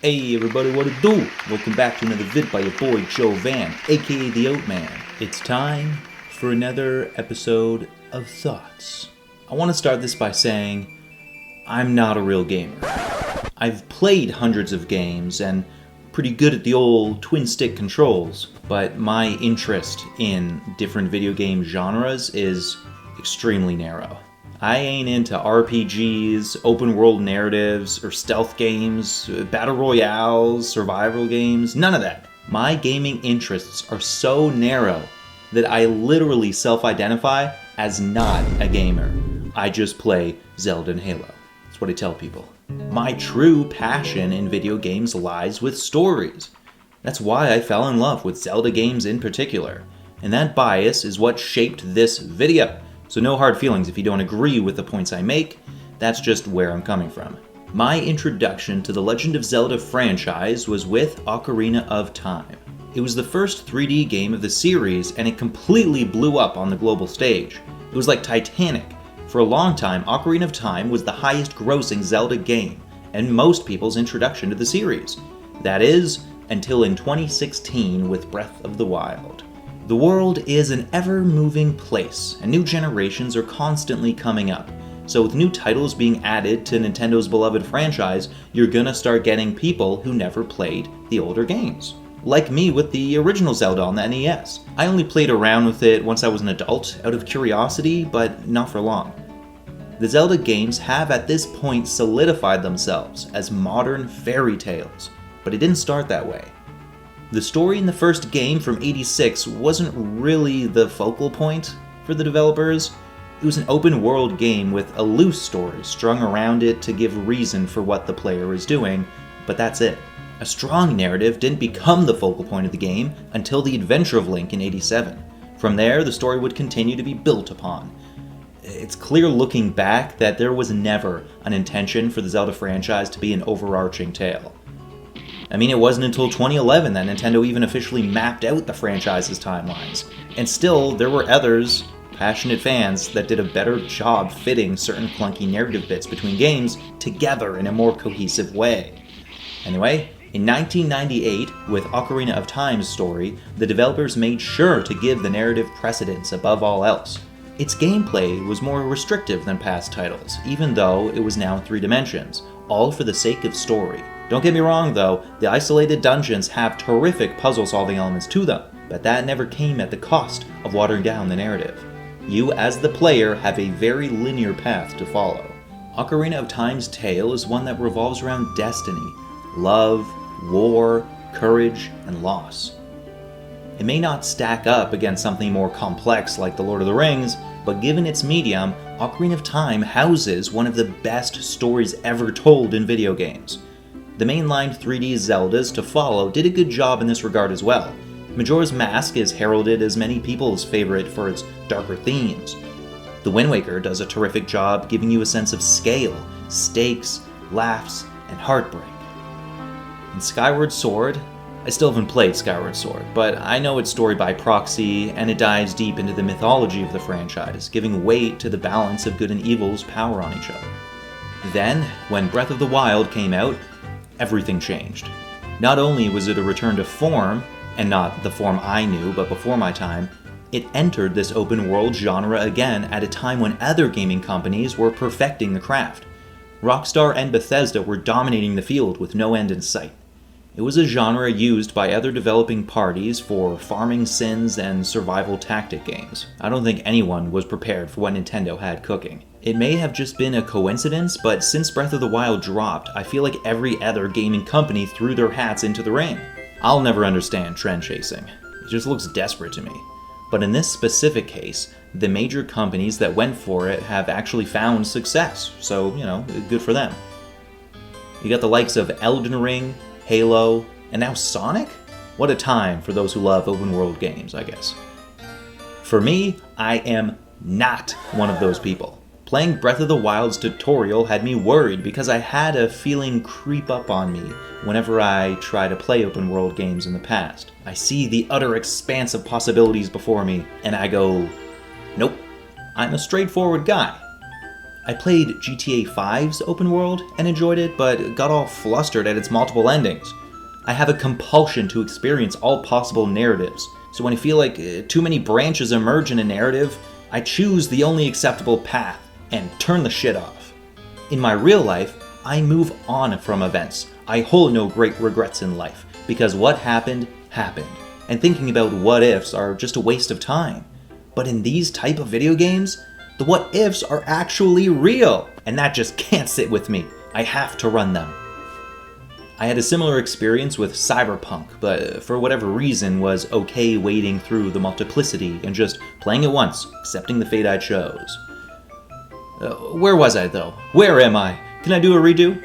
Hey everybody, what it do? Welcome back to another vid by your boy Joe Van, aka the Oatman. It's time for another episode of Thoughts. I want to start this by saying I'm not a real gamer. I've played hundreds of games and pretty good at the old twin stick controls, but my interest in different video game genres is extremely narrow. I ain't into RPGs, open world narratives, or stealth games, battle royales, survival games, none of that. My gaming interests are so narrow that I literally self-identify as not a gamer. I just play Zelda and Halo. That's what I tell people. My true passion in video games lies with stories. That's why I fell in love with Zelda games in particular. And that bias is what shaped this video. So no hard feelings if you don't agree with the points I make, that's just where I'm coming from. My introduction to the Legend of Zelda franchise was with Ocarina of Time. It was the first 3D game of the series and it completely blew up on the global stage. It was like Titanic. For a long time, Ocarina of Time was the highest grossing Zelda game and most people's introduction to the series. That is, until in 2016 with Breath of the Wild. The world is an ever-moving place, and new generations are constantly coming up. So with new titles being added to Nintendo's beloved franchise, you're gonna start getting people who never played the older games. Like me with the original Zelda on the NES. I only played around with it once I was an adult, out of curiosity, but not for long. The Zelda games have at this point solidified themselves as modern fairy tales, but it didn't start that way. The story in the first game from '86 wasn't really the focal point for the developers. It was an open world game with a loose story strung around it to give reason for what the player is doing, but that's it. A strong narrative didn't become the focal point of the game until the Adventure of Link in '87. From there, the story would continue to be built upon. It's clear looking back that there was never an intention for the Zelda franchise to be an overarching tale. I mean, it wasn't until 2011 that Nintendo even officially mapped out the franchise's timelines. And still, there were others, passionate fans, that did a better job fitting certain clunky narrative bits between games together in a more cohesive way. Anyway, in 1998, with Ocarina of Time's story, the developers made sure to give the narrative precedence above all else. Its gameplay was more restrictive than past titles, even though it was now in 3 dimensions, all for the sake of story. Don't get me wrong though, the isolated dungeons have terrific puzzle-solving elements to them, but that never came at the cost of watering down the narrative. You, as the player, have a very linear path to follow. Ocarina of Time's tale is one that revolves around destiny, love, war, courage, and loss. It may not stack up against something more complex like The Lord of the Rings, but given its medium, Ocarina of Time houses one of the best stories ever told in video games. The mainline 3D Zeldas to follow did a good job in this regard as well. Majora's Mask is heralded as many people's favorite for its darker themes. The Wind Waker does a terrific job giving you a sense of scale, stakes, laughs, and heartbreak. In Skyward Sword, I still haven't played Skyward Sword, but I know its story by proxy, and it dives deep into the mythology of the franchise, giving weight to the balance of good and evil's power on each other. Then, when Breath of the Wild came out, everything changed. Not only was it a return to form, and not the form I knew but before my time, it entered this open world genre again at a time when other gaming companies were perfecting the craft. Rockstar and Bethesda were dominating the field with no end in sight. It was a genre used by other developing parties for farming sims and survival tactic games. I don't think anyone was prepared for what Nintendo had cooking. It may have just been a coincidence, but since Breath of the Wild dropped, I feel like every other gaming company threw their hats into the ring. I'll never understand trend chasing. It just looks desperate to me. But in this specific case, the major companies that went for it have actually found success, so, good for them. You got the likes of Elden Ring, Halo, and now Sonic? What a time for those who love open world games, I guess. For me, I am not one of those people. Playing Breath of the Wild's tutorial had me worried because I had a feeling creep up on me whenever I try to play open world games in the past. I see the utter expanse of possibilities before me, and I go, nope, I'm a straightforward guy. I played GTA 5's open world and enjoyed it, but got all flustered at its multiple endings. I have a compulsion to experience all possible narratives, so when I feel like too many branches emerge in a narrative, I choose the only acceptable path and turn the shit off. In my real life, I move on from events. I hold no great regrets in life, because what happened, happened. And thinking about what ifs are just a waste of time. But in these type of video games, the what ifs are actually real, and that just can't sit with me. I have to run them. I had a similar experience with Cyberpunk, but for whatever reason was okay wading through the multiplicity and just playing it once, accepting the fate I chose. Where was I though? Where am I? Can I do a redo?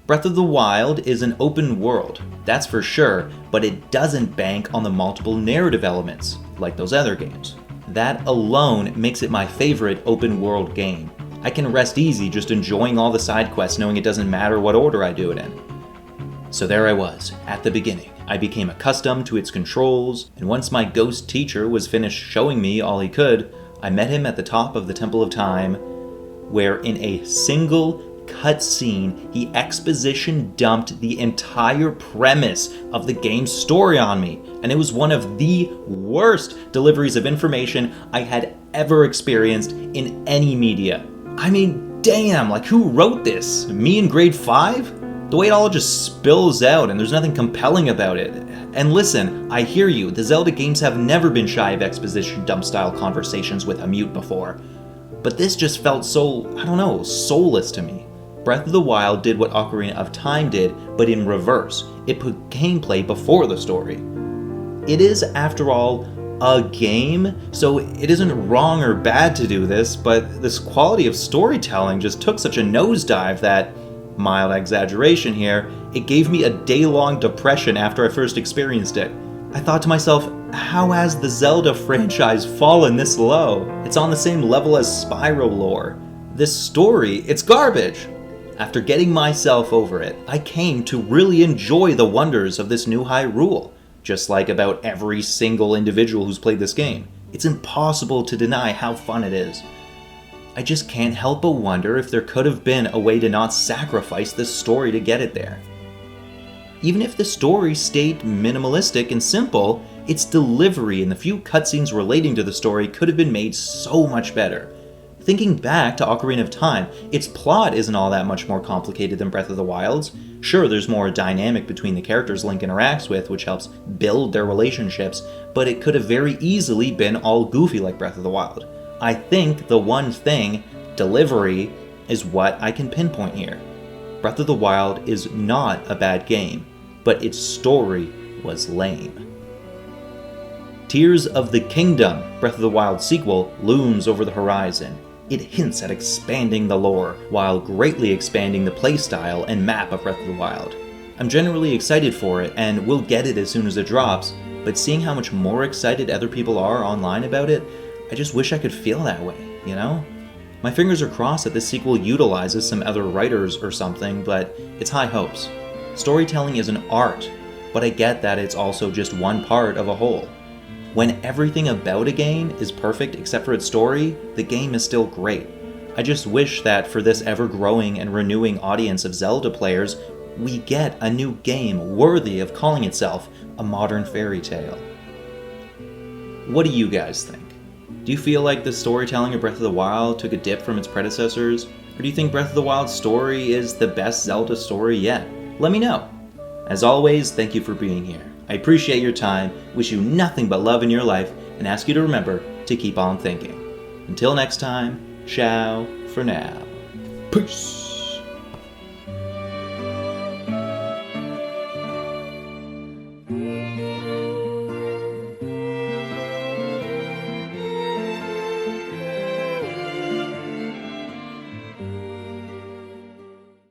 Breath of the Wild is an open world, that's for sure, but it doesn't bank on the multiple narrative elements, like those other games. That alone makes it my favorite open world game. I can rest easy just enjoying all the side quests knowing it doesn't matter what order I do it in. So there I was, at the beginning. I became accustomed to its controls, and once my ghost teacher was finished showing me all he could, I met him at the top of the Temple of Time, where in a single cutscene, he exposition dumped the entire premise of the game's story on me, and it was one of the worst deliveries of information I had ever experienced in any media. I mean, damn, like who wrote this? Me in grade 5? The way it all just spills out and there's nothing compelling about it. And listen, I hear you, the Zelda games have never been shy of exposition dump style conversations with a mute before. But this just felt so, I don't know, soulless to me. Breath of the Wild did what Ocarina of Time did, but in reverse. It put gameplay before the story. It is, after all, a game, so it isn't wrong or bad to do this, but this quality of storytelling just took such a nosedive that, mild exaggeration here, it gave me a day-long depression after I first experienced it. I thought to myself, how has the Zelda franchise fallen this low? It's on the same level as Spyro lore. This story, it's garbage. After getting myself over it, I came to really enjoy the wonders of this new Hyrule, just like about every single individual who's played this game. It's impossible to deny how fun it is. I just can't help but wonder if there could have been a way to not sacrifice this story to get it there. Even if the story stayed minimalistic and simple, its delivery and the few cutscenes relating to the story could have been made so much better. Thinking back to Ocarina of Time, its plot isn't all that much more complicated than Breath of the Wild's. Sure, there's more dynamic between the characters Link interacts with, which helps build their relationships, but it could have very easily been all goofy like Breath of the Wild. I think the one thing, delivery, is what I can pinpoint here. Breath of the Wild is not a bad game, but its story was lame. Tears of the Kingdom, Breath of the Wild sequel, looms over the horizon. It hints at expanding the lore, while greatly expanding the playstyle and map of Breath of the Wild. I'm generally excited for it, and will get it as soon as it drops, but seeing how much more excited other people are online about it, I just wish I could feel that way, you know? My fingers are crossed that this sequel utilizes some other writers or something, but it's high hopes. Storytelling is an art, but I get that it's also just one part of a whole. When everything about a game is perfect except for its story, the game is still great. I just wish that for this ever-growing and renewing audience of Zelda players, we get a new game worthy of calling itself a modern fairy tale. What do you guys think? Do you feel like the storytelling of Breath of the Wild took a dip from its predecessors? Or do you think Breath of the Wild's story is the best Zelda story yet? Let me know. As always, thank you for being here. I appreciate your time, wish you nothing but love in your life, and ask you to remember to keep on thinking. Until next time, ciao for now. Peace.